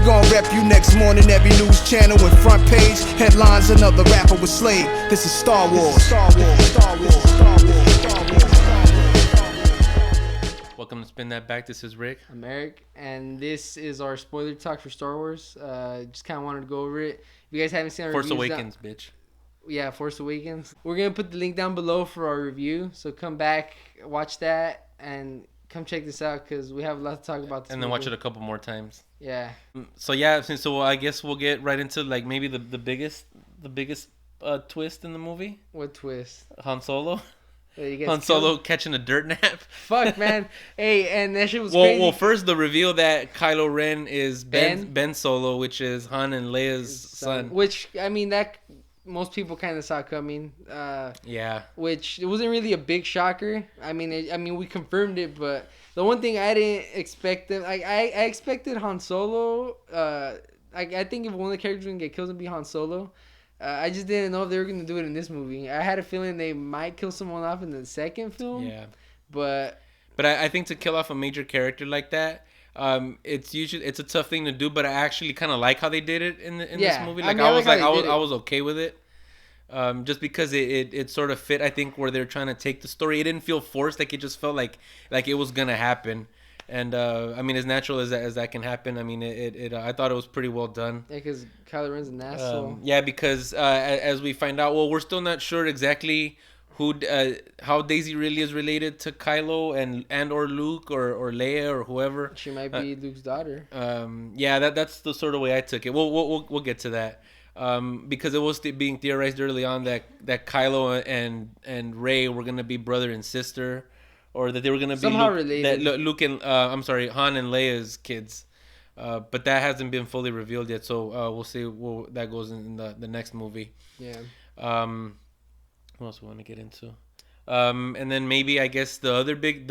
gon' rep you next morning, every news channel and front page. Headlines, another rapper was slayed. This is Star Wars. Welcome to Spin That Back. This is Rick. I'm Eric, and this is our spoiler talk for Star Wars. Just kind of wanted to go over it. If you guys haven't seen our Force reviews Awakens, bitch. Yeah, Force Awakens. We're going to put the link down below for our review. So come back, watch that, and come check this out because we have a lot to talk about this And then movie. watch it a couple more times. Yeah. So yeah, so I guess we'll get right into like maybe the biggest twist in the movie. What twist? Han Solo. Yeah, Han Solo catching a dirt nap. Fuck, man. Hey, and that shit was crazy. Well, first the reveal that Kylo Ren is Ben Solo, which is Han and Leia's son. Which, I mean, that most people kind of saw coming. Yeah. Which, it wasn't really a big shocker. I mean, we confirmed it, but the one thing I didn't expect them... I expected Han Solo... I think if one of the characters was going to get killed, it would be Han Solo. I just didn't know if they were going to do it in this movie. I had a feeling they might kill someone off in the second film. Yeah. But I think to kill off a major character like that, it's a tough thing to do. But I actually kind of like how they did it in this movie. Like I was okay with it, just because it sort of fit. I think where they're trying to take the story, it didn't feel forced. Like it just felt like it was gonna happen. And I mean, as natural as that can happen. I mean, I thought it was pretty well done. Yeah, because Kylo Ren's an asshole. Yeah, because as we find out, well, we're still not sure exactly how Daisy really is related to Kylo and or Luke or Leia or whoever. She might be Luke's daughter. Yeah, that's the sort of way I took it. We'll get to that. Because it was being theorized early on that Kylo and Rey were gonna be brother and sister. Or that they were gonna be related. Luke and Han and Leia's kids, but that hasn't been fully revealed yet. So we'll see where that goes in the next movie. Yeah. What else we want to get into? And then maybe I guess the other big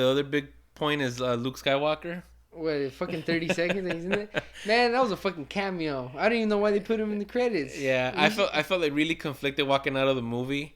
point is Luke Skywalker. What, fucking 30 seconds he's in it? Man, that was a fucking cameo. I don't even know why they put him in the credits. Yeah, I felt like really conflicted walking out of the movie.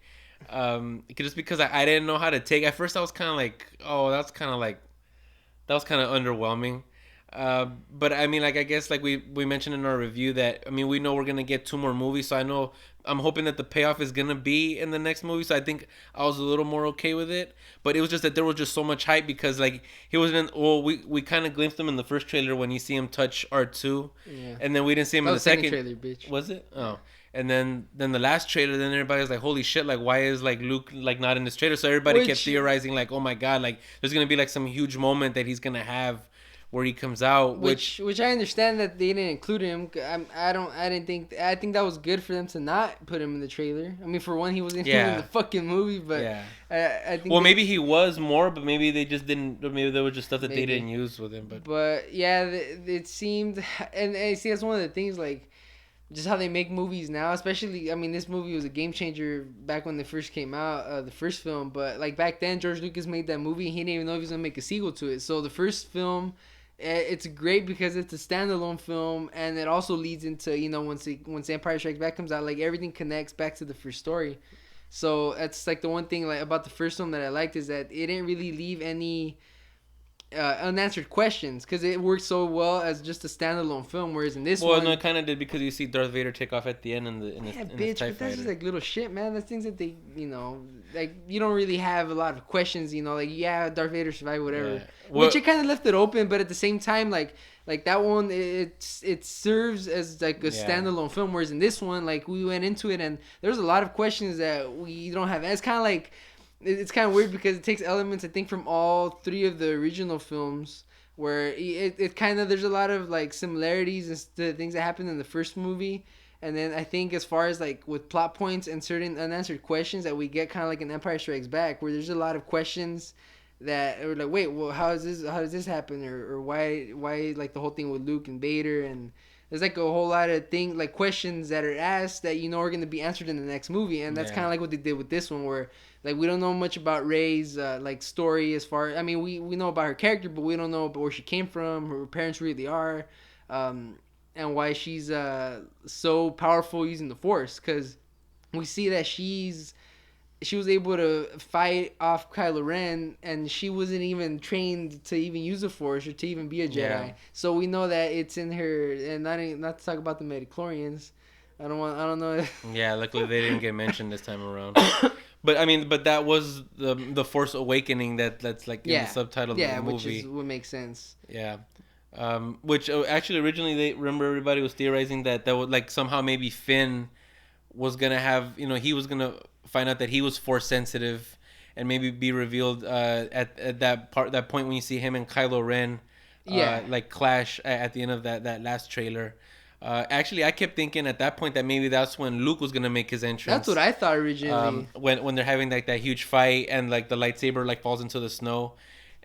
Just because I didn't know how to take. At first I was kind of like, oh, that was kind of underwhelming. But I mean, like, I guess like we mentioned in our review that, I mean, we know we're gonna get 2 more movies, so I'm hoping that the payoff is gonna be in the next movie. So I think I was a little more okay with it. But it was just that there was just so much hype because like he was in. Well, we kind of glimpsed him in the first trailer when you see him touch R2, yeah. And then we didn't see him in the second trailer, bitch. Was it? Oh. And then the last trailer, then everybody was like, holy shit, like, why is, like, Luke, like, not in this trailer? So everybody kept theorizing, like, oh, my God, like, there's going to be, like, some huge moment that he's going to have where he comes out. Which I understand that they didn't include him. I think that was good for them to not put him in the trailer. I mean, for one, he wasn't even in the fucking movie, but yeah. I think... Well, maybe he was more, but maybe they just didn't, or maybe there was just stuff that they didn't use with him. But yeah, it seemed, and see, that's one of the things, like, just how they make movies now, especially, I mean, this movie was a game changer back when they first came out, the first film. But, like, back then, George Lucas made that movie, and he didn't even know if he was going to make a sequel to it. So, the first film, it's great because it's a standalone film, and it also leads into, you know, once Empire Strikes Back comes out, like, everything connects back to the first story. So, that's, like, the one thing, like, about the first film that I liked is that it didn't really leave any... unanswered questions because it worked so well as just a standalone film, whereas in this one, no, it kind of did because you see Darth Vader take off at the end in bitch, TIE but that's fighter. just like little shit, man. That's things that they, you know, like you don't really have a lot of questions, you know, like yeah, Darth Vader survived, whatever. Yeah. Which it kind of left it open, but at the same time, like that one, it serves as like a standalone film, whereas in this one, like we went into it and there's a lot of questions that we don't have. It's kind of like. It's kind of weird because it takes elements, I think, from all 3 of the original films where it kind of, there's a lot of, like, similarities and the things that happened in the first movie. And then I think as far as, like, with plot points and certain unanswered questions that we get kind of like in Empire Strikes Back where there's a lot of questions that are like, wait, well, how does this happen? Or why, like, the whole thing with Luke and Vader and... There's like a whole lot of things, like questions that are asked that you know are going to be answered in the next movie. And that's kind of like what they did with this one where like we don't know much about Rey's like story as far... I mean, we know about her character, but we don't know about where she came from, who her parents really are, and why she's so powerful using the Force. Because we see that she's she was able to fight off Kylo Ren, and she wasn't even trained to even use the Force or to even be a Jedi. Yeah. So we know that it's in her. And not to talk about the midichlorians. I don't know. Yeah, luckily they didn't get mentioned this time around. But I mean, but that was the Force Awakening that's like in the subtitle of the movie. Which is what makes sense. Yeah. Which actually originally they remember everybody was theorizing that would like somehow maybe Finn was gonna have, you know, he was gonna find out that he was Force sensitive, and maybe be revealed at that point when you see him and Kylo Ren like clash at the end of that last trailer. Actually, I kept thinking at that point that maybe that's when Luke was gonna make his entrance. That's what I thought originally. When they're having like that huge fight and like the lightsaber like falls into the snow.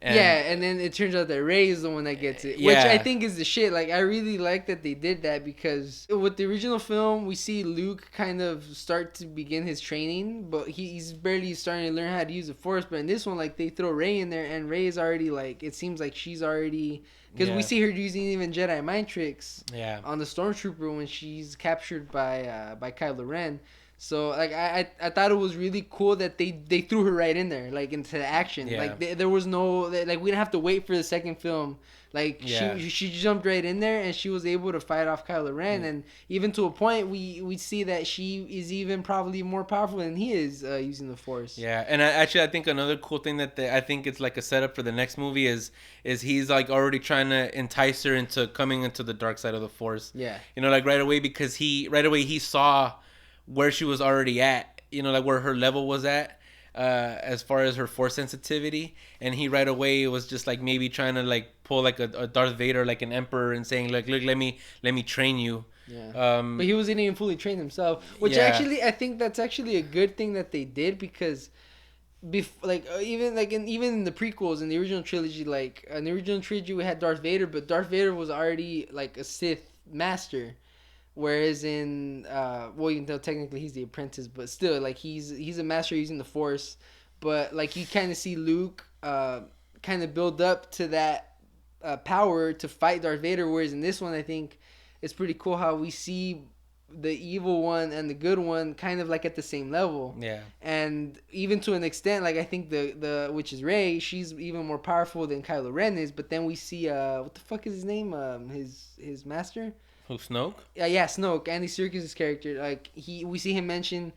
And then it turns out that Rey is the one that gets it, which I think is the shit. Like, I really like that they did that, because with the original film, we see Luke kind of start to begin his training, but he's barely starting to learn how to use the Force. But in this one, like, they throw Rey in there, and Rey is already, like, it seems like she's already... Because we see her using even Jedi mind tricks on the Stormtrooper when she's captured by Kylo Ren. So, like, I thought it was really cool that they threw her right in there, like, into the action. Yeah. Like, there was no... Like, we didn't have to wait for the second film. Like, she jumped right in there, and she was able to fight off Kylo Ren. And even to a point, we see that she is even probably more powerful than he is using the Force. Yeah, and I think another cool thing that I think it's like a setup for the next movie is he's, like, already trying to entice her into coming into the dark side of the Force. Yeah. You know, like, right away, because he saw where she was already at, you know, like where her level was at, as far as her Force sensitivity, and he right away was just like maybe trying to like pull like a Darth Vader, like an emperor, and saying like, look, let me train you. Yeah. But he wasn't even fully trained himself, which actually I think that's actually a good thing that they did, because even in the prequels in the original trilogy, like in the original trilogy we had Darth Vader, but Darth Vader was already like a Sith master. Whereas in, even though technically he's the apprentice, but still, like, he's a master using the Force. But, like, you kind of see Luke kind of build up to that power to fight Darth Vader. Whereas in this one, I think it's pretty cool how we see the evil one and the good one kind of, like, at the same level. Yeah. And even to an extent, like, I think the which is Rey, she's even more powerful than Kylo Ren is. But then we see, what the fuck is his name? His master? Who, Snoke? Yeah, Snoke. Andy Serkis' character. Like, we see him mention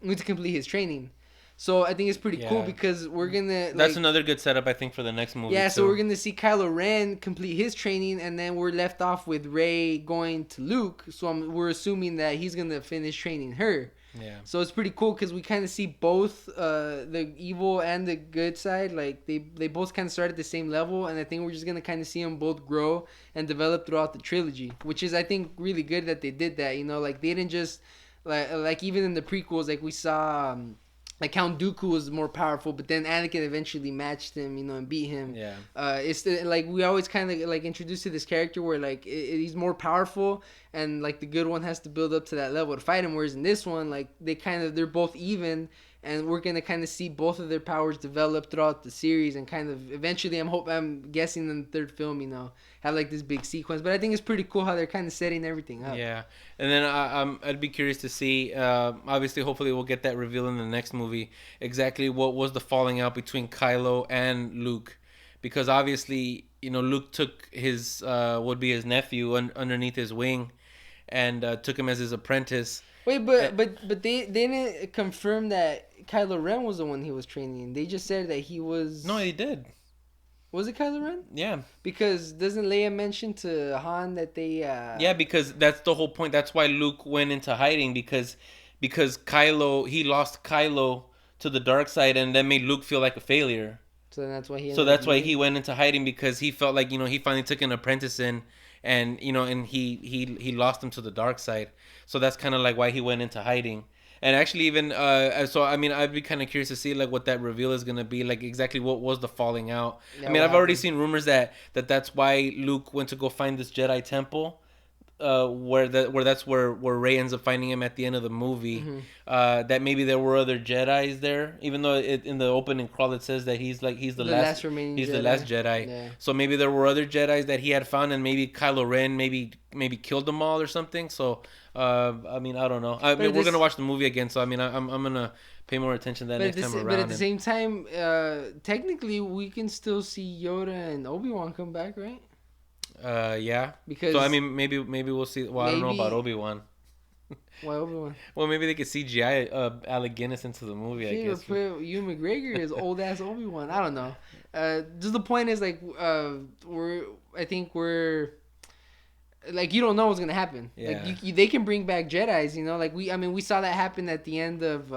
need to complete his training. So I think it's pretty cool, because we're gonna... Like, that's another good setup, I think, for the next movie. Yeah, so we're gonna see Kylo Ren complete his training, and then we're left off with Rey going to Luke. So we're assuming that he's gonna finish training her. Yeah. So it's pretty cool, because we kind of see both the evil and the good side. Like, they both kind of start at the same level, and I think we're just going to kind of see them both grow and develop throughout the trilogy, which is, I think, really good that they did that. You know, like, they didn't just... Like even in the prequels, like, we saw... like, Count Dooku was more powerful, but then Anakin eventually matched him, you know, and beat him. Yeah. It's like we always kind of like introduced to this character where like he's more powerful, and like the good one has to build up to that level to fight him. Whereas in this one, like they're both even, and we're gonna kind of see both of their powers develop throughout the series, and kind of eventually, I'm guessing in the third film, you know, have like this big sequence. But I think it's pretty cool how they're kind of setting everything up. Yeah, and then I'd be curious to see. Obviously, hopefully, we'll get that reveal in the next movie. Exactly what was the falling out between Kylo and Luke, because obviously, you know, Luke took his would be his nephew underneath his wing, and took him as his apprentice. Wait, but they didn't confirm that Kylo Ren was the one he was training. They just said that he was... No, he did. Was it Kylo Ren? Yeah. Because doesn't Leia mention to Han that they... Yeah, because that's the whole point. That's why Luke went into hiding, because Kylo... He lost Kylo to the dark side, and that made Luke feel like a failure. So that's why he went into hiding, because he felt like, you know, he finally took an apprentice in, and, you know, and he lost him to the dark side. So that's kind of like why he went into hiding. And actually, even so, I mean, I'd be kind of curious to see like what that reveal is gonna be, like exactly what was the falling out. Yeah, I mean, I've already seen rumors that that's why Luke went to go find this Jedi temple, where Rey ends up finding him at the end of the movie. That maybe there were other Jedis there, even though in the opening crawl it says that he's the last remaining he's Jedi. the last Jedi. Yeah. So maybe there were other Jedis that he had found, and maybe Kylo Ren maybe killed them all or something. So I mean, I don't know. We're gonna watch the movie again, so I mean, I'm gonna pay more attention to that next time around. But at the same time, technically, we can still see Yoda and Obi-Wan come back, right? Yeah. Because so I mean, maybe we'll see. Well, I don't know about Obi-Wan. Why Obi-Wan? Well, maybe they could CGI Alec Guinness into the movie. I guess. Put Ewan McGregor as old ass Obi-Wan. I don't know. Just the point is like we're like, you don't know what's gonna happen. Yeah. Like they can bring back Jedis, you know. Like we saw that happen at the end of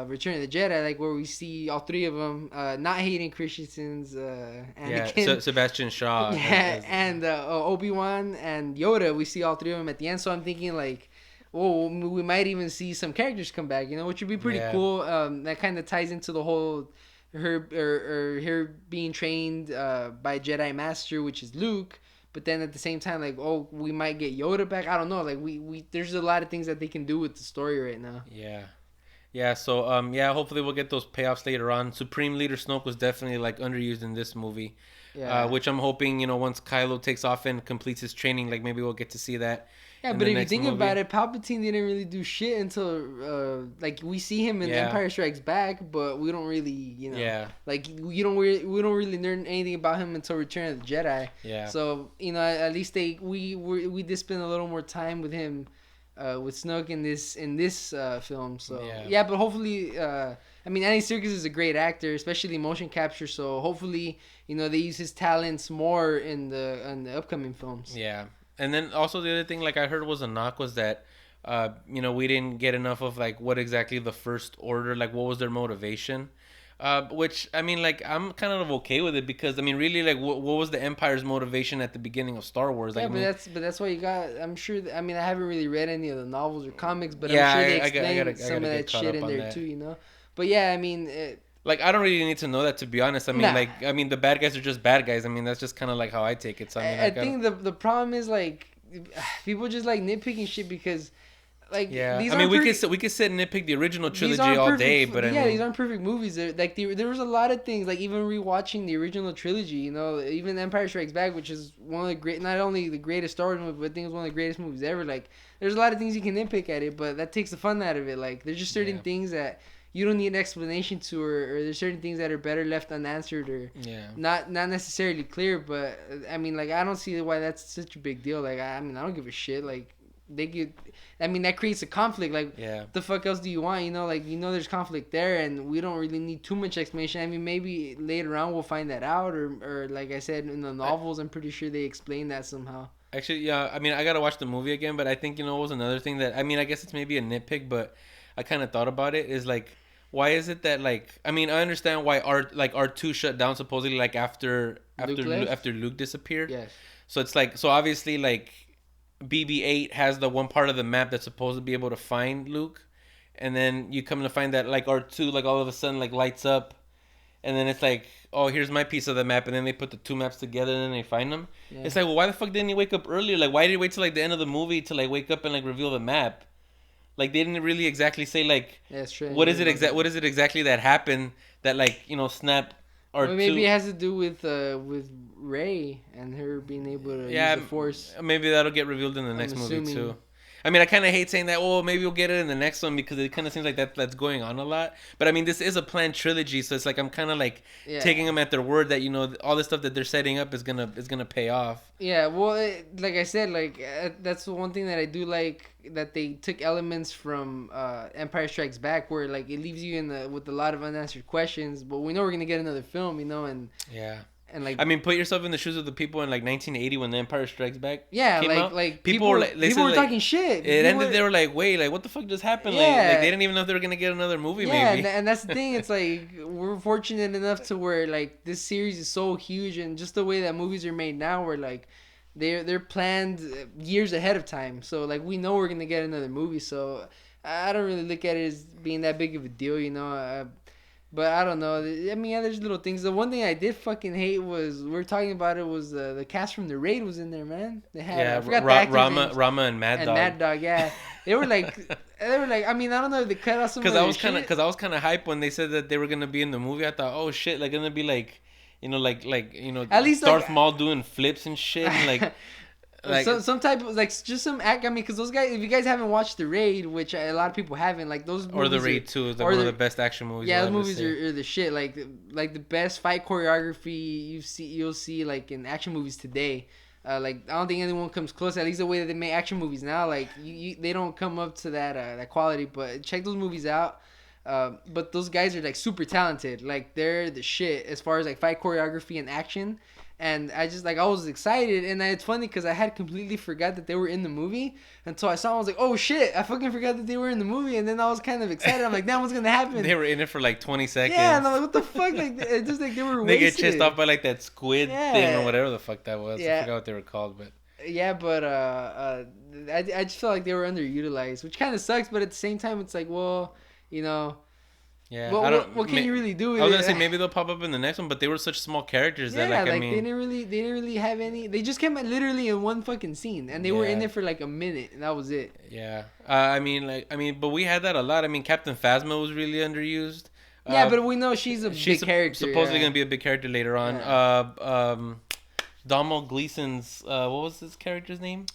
Return of the Jedi, like where we see all three of them, not Hayden Christensen's Anakin. Yeah, Sebastian Shaw. Yeah, and Obi-Wan and Yoda. We see all three of them at the end. So I'm thinking like, oh, we might even see some characters come back, you know, which would be pretty cool. That kind of ties into the whole her being trained by Jedi Master, which is Luke. But then at the same time, like, oh, we might get Yoda back. I don't know. Like, we there's a lot of things that they can do with the story right now. Yeah. So hopefully we'll get those payoffs later on. Supreme Leader Snoke was definitely like underused in this movie. Yeah. Which I'm hoping, you know, once Kylo takes off and completes his training, like maybe we'll get to see that. Yeah, but if you think about it, Palpatine didn't really do shit until like we see him in Empire Strikes Back, but we don't really, you know, like we don't really learn anything about him until Return of the Jedi. Yeah. So you know, at least we did spend a little more time with him, with Snoke in this film. So but hopefully, I mean, Andy Serkis is a great actor, especially motion capture. So hopefully, you know, they use his talents more in the upcoming films. Yeah. And then also the other thing, like I heard was a knock was that, you know, we didn't get enough of like what exactly the First Order, like what was their motivation, which I mean, like I'm kind of okay with it because I mean, really, like what was the Empire's motivation at the beginning of Star Wars? Like, but that's why you got. I'm sure. I mean, I haven't really read any of the novels or comics, but I'm sure they explain some of that shit in there too, you know. But yeah, I mean. Like, I don't really need to know that, to be honest. I mean, the bad guys are just bad guys. I mean, that's just kind of like how I take it. So, I mean, I think the problem is, like, people just, like, nitpicking shit because, like, these I mean, we could sit and nitpick the original trilogy all day, but I mean... these aren't perfect movies. Like, there was a lot of things, like, even rewatching the original trilogy, you know, even Empire Strikes Back, which is one of the great... Not only the greatest Star Wars movie, but I think it's one of the greatest movies ever. Like, there's a lot of things you can nitpick at it, but that takes the fun out of it. Like, there's just certain things that... You don't need an explanation to, or there's certain things that are better left unanswered, or not necessarily clear. But I mean, like, I don't see why that's such a big deal. Like, I mean, I don't give a shit. Like, they get, I mean, that creates a conflict. Like, what the fuck else do you want? You know, like, you know, there's conflict there, and we don't really need too much explanation. I mean, maybe later on we'll find that out, or like I said in the novels, I'm pretty sure they explain that somehow. Actually, yeah. I mean, I gotta watch the movie again, but I think, you know, it was another thing that, I mean, I guess it's maybe a nitpick, but I kind of thought about it. Is like, why is it that, like, I mean, I understand why R2 shut down supposedly, like, after Luke disappeared. Yes. So it's like, so obviously, like, BB-8 has the one part of the map that's supposed to be able to find Luke, and then you come to find that, like, R2, like, all of a sudden, like, lights up, and then it's like, oh, here's my piece of the map, and then they put the two maps together, and then they find them. Yeah. It's like, well, why the fuck didn't he wake up earlier? Like, why did he wait till, like, the end of the movie to, like, wake up and, like, reveal the map? Like, they didn't really exactly say, like, what is it exactly that happened that, like, you know, Snap or well, maybe it has to do with Rey and her being able to use the Force. Maybe that'll get revealed in the next movie too. I mean, I kind of hate saying that. Oh, maybe we'll get it in the next one because it kind of seems like that's going on a lot. But I mean, this is a planned trilogy, so it's like I'm kind of like taking them at their word that, you know, all the stuff that they're setting up is gonna pay off. Yeah, well, like I said, like that's the one thing that I do like, that they took elements from Empire Strikes Back, where like it leaves you with a lot of unanswered questions. But we know we're gonna get another film, you know, and And like, I mean, put yourself in the shoes of the people in like 1980 when The Empire Strikes Back came out. Like people were talking shit. It ended. They were like, "Wait, like what the fuck just happened?" Like they didn't even know if they were gonna get another movie. Yeah, maybe. And that's the thing. It's like we're fortunate enough to where like this series is so huge, and just the way that movies are made now, where like they're planned years ahead of time. So like we know we're gonna get another movie. So I don't really look at it as being that big of a deal, you know. But I don't know. I mean, yeah, there's little things. The one thing I did fucking hate was we were talking about it was the cast from the Raid was in there, man. They had I forgot the actors' names. Rama and Mad Dog. And Mad Dog, yeah. They were like. I mean, I don't know if they cut out some. Because I was kind of hyped when they said that they were gonna be in the movie. I thought, oh shit, like gonna be like, at least Darth Maul doing flips and shit, and like some type of just some act. I mean, because those guys, if you guys haven't watched The Raid, which a lot of people haven't, like those movies or The Raid 2 is one of the best action movies. Yeah, those movies are the shit. Like the best fight choreography you'll see like in action movies today. Like I don't think anyone comes close. At least the way that they make action movies now, like they don't come up to that quality. But check those movies out. But those guys are like super talented. Like they're the shit as far as like fight choreography and action. And I just I was excited, and it's funny because I had completely forgot that they were in the movie until I saw them. I was like, oh shit, I fucking forgot that they were in the movie, and then I was kind of excited. I'm like, damn, what's gonna happen? They were in it for like 20 seconds. Yeah, and I'm like, what the fuck? Like, it's just like they were. They get chased off by like that squid thing or whatever the fuck that was. Yeah. I forgot what they were called, but. Yeah, but I just felt like they were underutilized, which kind of sucks. But at the same time, it's like, well, you know. Yeah, what can you really do with it? I was gonna say maybe they'll pop up in the next one, but they were such small characters that I mean, they didn't really have any. They just came out literally in one fucking scene, and they were in there for like a minute, and that was it. Yeah, I mean, but we had that a lot. I mean, Captain Phasma was really underused. Yeah, but we know she's a big character. Supposedly gonna be a big character later on. Yeah. Domhnall Gleeson's what was his character's name?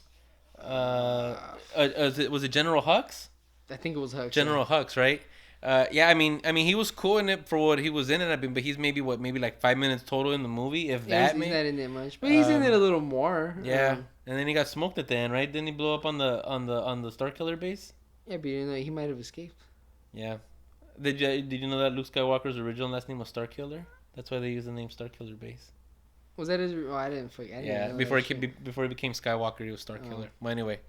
Was it General Hux? I think it was Hux. General Hux, right? Yeah, I mean, he was cool in it for what he was in it. I mean, but he's maybe like 5 minutes total in the movie, if that. He's not in it much, but he's in it a little more. Yeah, and then he got smoked at the end, right? Didn't he blow up on the Starkiller base? Yeah, but you know he might have escaped. Yeah, did you know that Luke Skywalker's original last name was Starkiller? That's why they use the name Starkiller base. Was that his? Oh, I didn't forget. Yeah, before he became Skywalker, he was Starkiller. Oh. Well, anyway.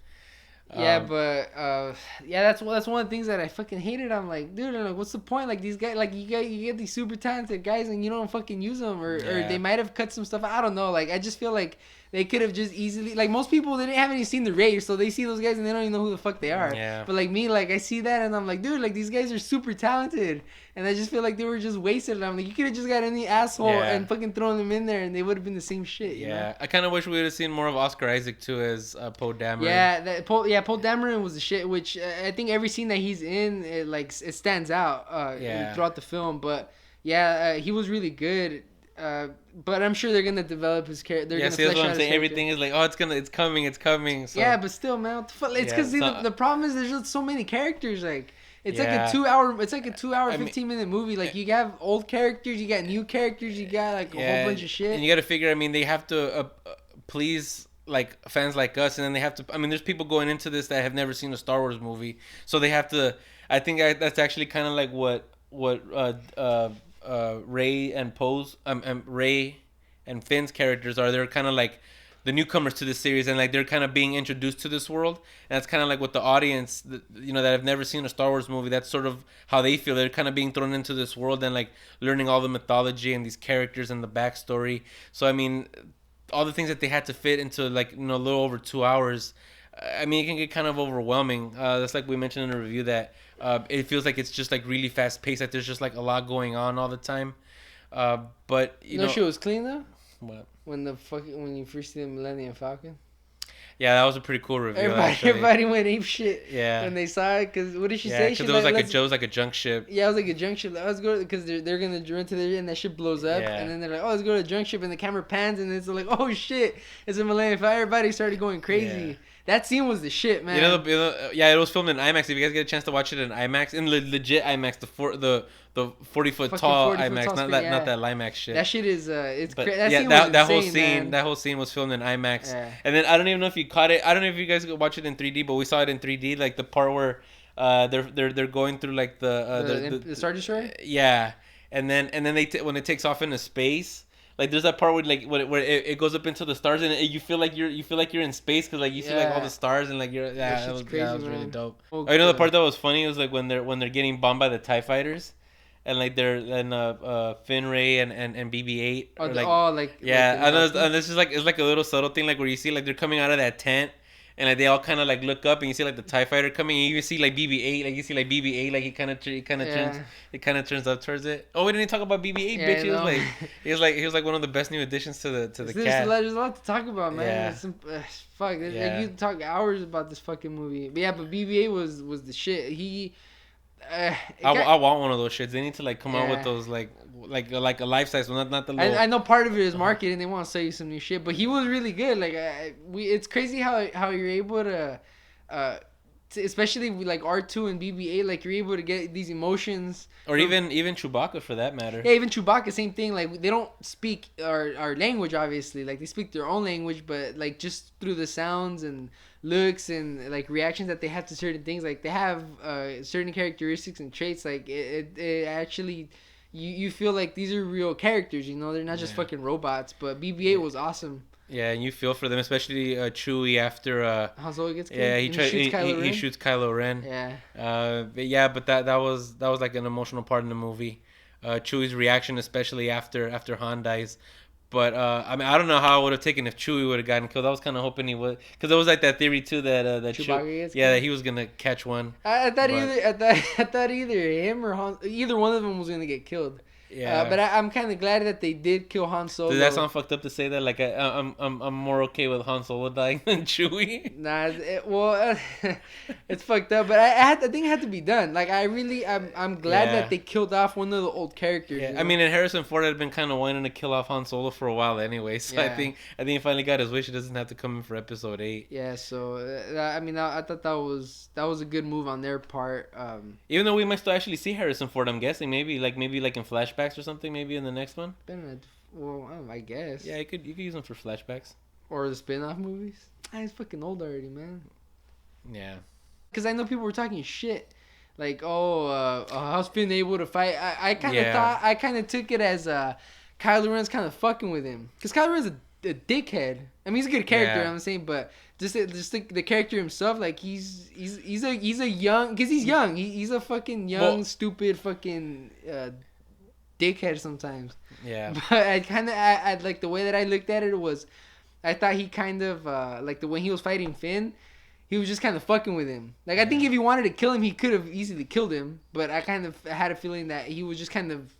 Yeah, but that's one of the things that I fucking hated. I'm like, dude, I'm like, what's the point? Like these guys, like you get these super talented guys and you don't fucking use them, or they might have cut some stuff. I don't know. Like I just feel like they could have just easily, like most people, they haven't even seen the Raid, so they see those guys and they don't even know who the fuck they are. Yeah. But like me, like I see that and I'm like, dude, like these guys are super talented, and I just feel like they were just wasted. And I'm like, you could have just got any asshole and fucking thrown them in there, and they would have been the same shit. You know? I kind of wish we would have seen more of Oscar Isaac too as Poe Dameron. Yeah, Poe Dameron was the shit. Which I think every scene that he's in, it stands out throughout the film. But he was really good. But I'm sure they're gonna develop his character. That's what I'm saying. Everything is like, it's coming. So. Yeah, but still, man, what the fuck? It's because the problem is there's just so many characters. Like, it's like a 2 hour, 15-minute movie. Like, you have old characters, you got new characters, you got like a whole bunch of shit. And you got to figure. I mean, they have to please like fans like us, and then they have to. I mean, there's people going into this that have never seen a Star Wars movie, so they have to. I think that's actually kind of like what Rey and Poe's Rey and Finn's characters are. They're kind of like the newcomers to this series, and like they're kind of being introduced to this world, and that's kind of like what the audience that have never seen a Star Wars movie, that's sort of how they feel. They're kind of being thrown into this world and like learning all the mythology and these characters and the backstory. So I mean, all the things that they had to fit into like a little over 2 hours, I mean, it can get kind of overwhelming. That's like we mentioned in the review that it feels like it's just like really fast paced. Like there's just like a lot going on all the time. But you know, shit was clean though. What? When you first see the Millennium Falcon. Yeah, that was a pretty cool review. Everybody went ape shit. Yeah. When they saw it, cause what did she say? Because it was like a junk ship. Yeah, it was like a junk ship. Let's go because they're gonna run to there and that ship blows up, and then they're like, oh, let's go to the junk ship, and the camera pans and it's like, oh shit, it's a Millennium Falcon. Everybody started going crazy. Yeah. That scene was the shit, man. It was filmed in IMAX. If you guys get a chance to watch it in IMAX, in legit IMAX, the 40-foot tall IMAX, not that LIMAX shit. That shit is it's crazy. That whole scene was filmed in IMAX. Yeah. And then I don't even know if you caught it. I don't know if you guys could watch it in 3D, but we saw it in 3D. Like the part where they're going through like the Star Destroyer. Yeah, and then when it takes off into space. Like there's that part where it goes up into the stars and you feel like you're in space because like you see like all the stars and like that was really dope. Oh, you know the part that was funny was like when they're getting bombed by the TIE fighters, and like they're Finn, Rey and BB-8. And this is like it's like a little subtle thing like where you see like they're coming out of that tent. and like they all kind of like look up, and you see like the TIE fighter coming, and you even see like BB-8, like you see like BB-8, like he kind of turns up towards it. Oh, we didn't even talk about BB-8, Yeah, bitch. no. He was like one of the best new additions to the cast. There's a lot to talk about, man. Yeah. Fuck, Yeah. like, you talk hours about this fucking movie. But yeah, but BB-8 was the shit. He. I want one of those shits. They need to like come out with Yeah. those like a life size one, not the little. I know part of it is marketing. They want to sell you some new shit, but he was really good. Like it's crazy how you're able to, especially with like R2 and BB-8, like you're able to get these emotions. Or even Chewbacca for that matter. Yeah, even Chewbacca, same thing. Like they don't speak our language, obviously. Like they speak their own language, but like just through the sounds and looks and like reactions that they have to certain things, like they have certain characteristics and traits. Like it actually, you feel like these are real characters. You know, they're not just fucking robots. But BB-8 was awesome. Yeah, and you feel for them, especially Chewie after Han Solo gets killed. yeah, And he shoots Kylo Ren. Yeah. But that was like an emotional part in the movie. Chewie's reaction, especially after Han dies. But I mean, I don't know how I would have taken if Chewie would have gotten killed. I was kind of hoping he would, because there was like that theory too that Chewbacca gets yeah, killed? that he was gonna catch one. I thought either him or Han, either one of them was gonna get killed. Yeah, but I'm kind of glad that they did kill Han Solo. Does that sound fucked up to say that? Like I'm more okay with Han Solo dying than Chewie. Nah, it's fucked up. But I think it had to be done. Like I'm glad that they killed off one of the old characters. Yeah, You know? I mean, and Harrison Ford had been kind of wanting to kill off Han Solo for a while anyway. So I think he finally got his wish. He doesn't have to come in for Episode 8. Yeah. So I mean, I thought that was a good move on their part. Even though we might still actually see Harrison Ford, I'm guessing maybe like in flashbacks or something, maybe in the next one. Well, I guess. Yeah, you could use him for flashbacks. Or the spin-off movies. He's fucking old already, man. Yeah. Because I know people were talking shit. Like, how's Finn able to fight? I kind of took it as Kylo Ren's kind of fucking with him. Because Kylo Ren's a dickhead. I mean, he's a good character, I'm saying, but just the character himself, like he's a young, because he's young. He's a fucking young, stupid fucking dickhead sometimes. Yeah. But I like the way that I looked at it was, I thought he kind of like when he was fighting Finn, he was just kind of fucking with him. Like I think if he wanted to kill him, he could have easily killed him. But I kind of had a feeling that he was just kind of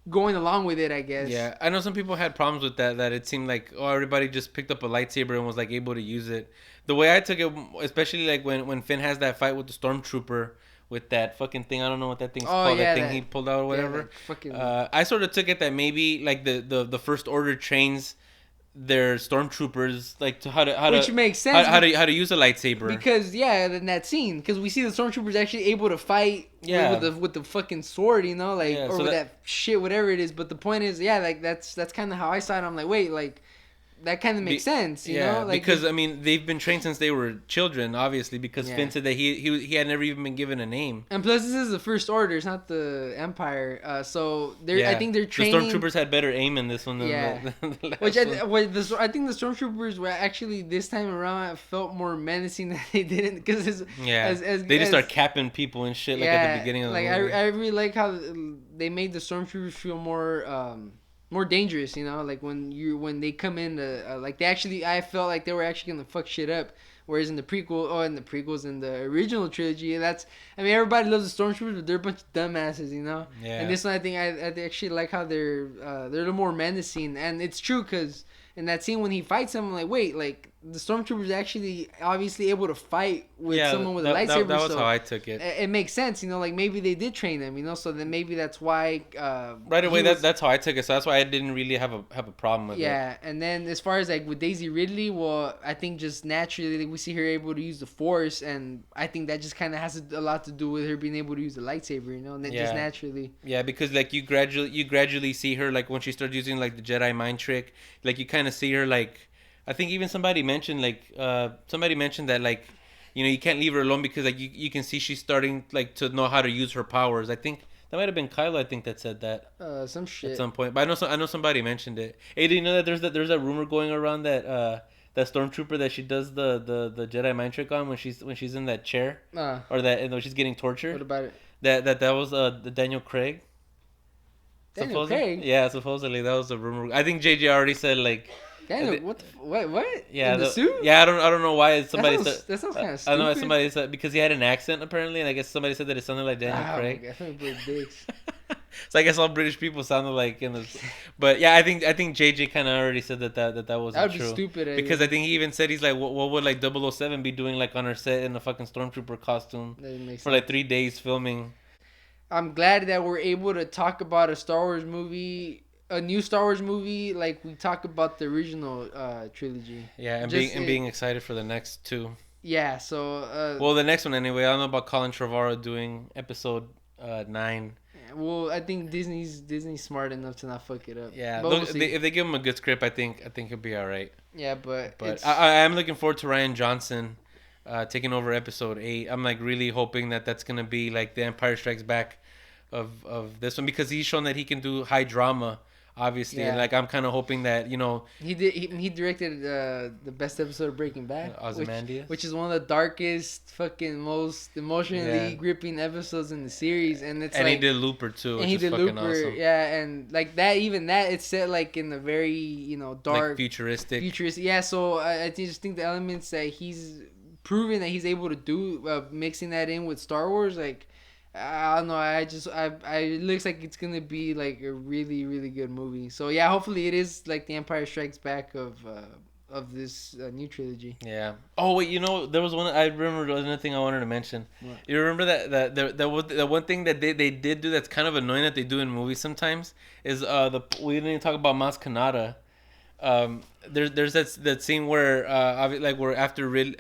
going along with it, I guess. Yeah, I know some people had problems with that. That it seemed like everybody just picked up a lightsaber and was like able to use it. The way I took it, especially like when Finn has that fight with the stormtrooper. With that fucking thing, I don't know what that thing's called. Yeah, that thing he pulled out or whatever. Fucking... I sort of took it that maybe like the First Order trains their stormtroopers like to how to which makes sense how to use a lightsaber, because in that scene, because we see the stormtroopers actually able to fight with the fucking sword, like or with that shit, whatever it is. But the point is, like that's kind of how I saw it. I'm like, wait, like. That kind of makes sense, you know? Like, because I mean they've been trained since they were children, obviously. Because Finn said that he had never even been given a name. And plus, this is the First Order; it's not the Empire. So I think they're training. The stormtroopers had better aim in this one than the last one. I think the stormtroopers were actually this time around felt more menacing than they didn't, because they just start capping people and shit like at the beginning of the movie. I really like how they made the stormtroopers feel more dangerous, like when they come in, like they actually, I felt like they were actually gonna fuck shit up. Whereas in the prequels, in the original trilogy, everybody loves the stormtroopers, but they're a bunch of dumbasses, Yeah. And this one, I think I actually like how they're a little more menacing, and it's true because in that scene when he fights him, I'm like, wait, like the stormtroopers actually obviously able to fight with someone with a lightsaber. That was how I took it. It makes sense, like maybe they did train them, so then maybe that's why. Right away, that's how I took it. So that's why I didn't really have a problem with it. Yeah, and then as far as like with Daisy Ridley, well, I think just naturally we see her able to use the Force, and I think that just kind of has a lot to do with her being able to use the lightsaber, and then just naturally. Yeah, because like you gradually see her, like when she starts using like the Jedi mind trick, like you kind of see her like. I think even somebody mentioned that like, you can't leave her alone because like you can see she's starting like to know how to use her powers. I think that might have been Kylo. I think that said that. Some shit. At some point, but I know somebody mentioned it. Hey, do you know that there's a rumor going around that that stormtrooper that she does the Jedi mind trick on when she's in that chair or that when she's getting tortured. What about it? That was the Daniel Craig. Craig. Yeah, supposedly that was a rumor. I think JJ already said like. Daniel, what? Yeah, in the suit? Yeah, I don't know why somebody said that sounds kind of I stupid. know somebody said because he had an accent apparently, and I guess somebody said that it sounded like Daniel Craig. I think we're dicks. So I guess all British people sounded like in the, but yeah, I think JJ kind of already said that wasn't That would true. be stupid. Because I think he even said he's like, what would like 007 be doing like on our set in a fucking stormtrooper costume for like 3 days filming? I'm glad that we're able to talk about a Star Wars movie, a new Star Wars movie, like we talk about the original trilogy. Yeah, and being excited for the next two. Yeah, so. Well, the next one anyway. I don't know about Colin Trevorrow doing episode 9. Well, I think Disney's smart enough to not fuck it up. Yeah, look, if they give him a good script, I think he'll be all right. Yeah, but I am looking forward to Rian Johnson taking over episode 8. I'm like really hoping that that's gonna be like the Empire Strikes Back of this one, because he's shown that he can do high drama. Obviously, yeah. Like I'm kind of hoping that he directed the best episode of Breaking Bad, Ozymandias, which is one of the darkest, fucking most emotionally gripping episodes in the series, and he did Looper too, and he did Looper, awesome. Yeah, and like that, even that it's set like in a very dark, like futuristic, yeah. So I just think the elements that he's proven that he's able to do, mixing that in with Star Wars, like. I don't know. It looks like it's gonna be like a really, really good movie. So yeah, hopefully it is like the Empire Strikes Back of this new trilogy. Yeah. Oh wait, there was one I remember. Another thing I wanted to mention. What? You remember that one thing that they did do that's kind of annoying that they do in movies sometimes is we didn't even talk about Maz Kanata. There's that scene where where after Rey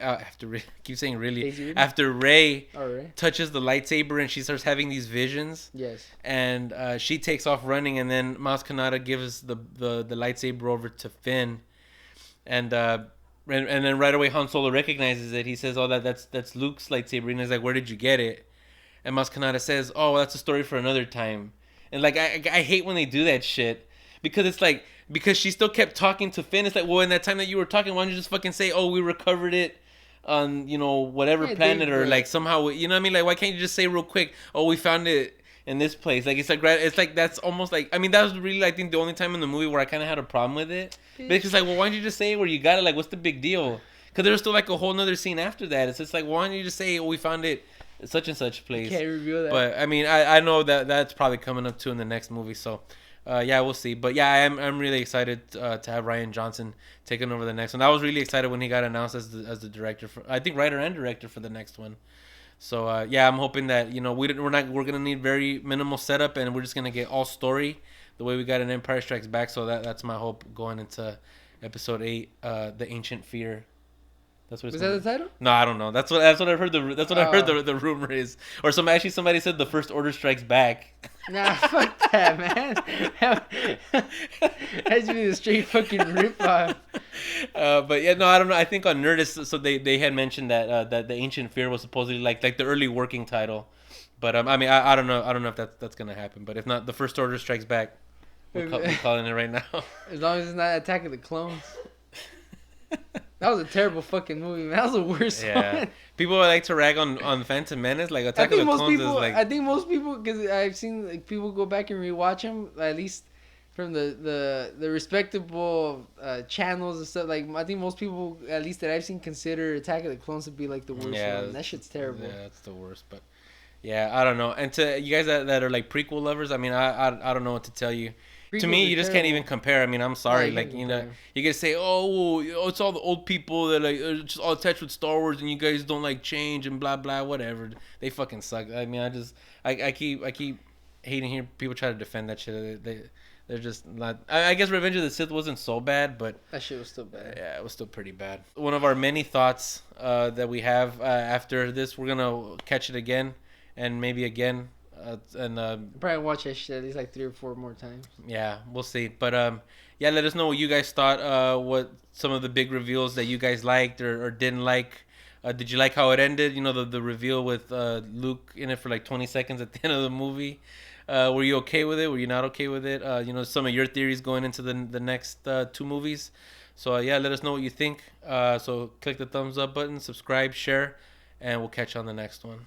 touches the lightsaber and she starts having these visions. Yes. And she takes off running, and then Maz Kanata gives the lightsaber over to Finn, and then right away Han Solo recognizes it. He says, "Oh, that's Luke's lightsaber," and he's like, "Where did you get it?" And Maz Kanata says, "Oh, that's a story for another time." And like I hate when they do that shit. Because it's like, because she still kept talking to Finn. It's like, well, in that time that you were talking, why don't you just fucking say, oh, we recovered it on, whatever planet, or like somehow, you know what I mean? Like, why can't you just say real quick, oh, we found it in this place? Like, it's like that's almost like, I mean, that was really, I think, the only time in the movie where I kind of had a problem with it. But it's just like, well, why don't you just say where you got it? Like, what's the big deal? Because there was still like a whole nother scene after that. It's just like, why don't you just say, oh, we found it at such and such place? You can't reveal that. But I mean, I know that's probably coming up too in the next movie, so. Yeah, we'll see. But yeah, I'm really excited to have Rian Johnson taking over the next one. I was really excited when he got announced as the director for, I think, writer and director for the next one. So yeah, I'm hoping that we're gonna need very minimal setup, and we're just gonna get all story the way we got in Empire Strikes Back. So that's my hope going into episode 8, The Ancient Fear. That's what. Was that the title? No, I don't know. That's what I've heard. That's what I heard. The rumor is, or somebody said the First Order Strikes Back. Nah, fuck that, man. That's be the straight fucking ripoff. But yeah, no, I don't know. I think on Nerdist, so they had mentioned that the Ancient Fear was supposedly like the early working title. But I mean, I don't know. I don't know if that's gonna happen. But if not, the First Order Strikes Back. We're calling it right now. As long as it's not Attack of the Clones. That was a terrible fucking movie, man. That was the worst one. People like to rag on Phantom Menace, like Attack of the Clones is like. I think most people, because I've seen like people go back and rewatch them, at least from the respectable channels and stuff. Like I think most people, at least that I've seen, consider Attack of the Clones to be like the worst one. That shit's terrible. Yeah, it's the worst. But yeah, I don't know. And to you guys that are like prequel lovers, I mean, I don't know what to tell you. To me, you just can't even compare. I mean, I'm sorry. Like, you can say, oh, it's all the old people that are just all attached with Star Wars, and you guys don't like change and blah blah whatever. They fucking suck. I mean, I keep hating hearing people try to defend that shit. They're just not. I guess Revenge of the Sith wasn't so bad, but that shit was still bad. Yeah, it was still pretty bad. One of our many thoughts that we have after this, we're gonna catch it again, and maybe again. Probably watch that shit at least like 3 or 4 more times. Yeah, we'll see. But yeah, let us know what you guys thought. What some of the big reveals that you guys liked or didn't like. Did you like how it ended? The reveal with Luke in it for like 20 seconds at the end of the movie. Were you okay with it? Were you not okay with it? Some of your theories going into the next 2 movies. So yeah, let us know what you think. So click the thumbs up button, subscribe, share, and we'll catch you on the next one.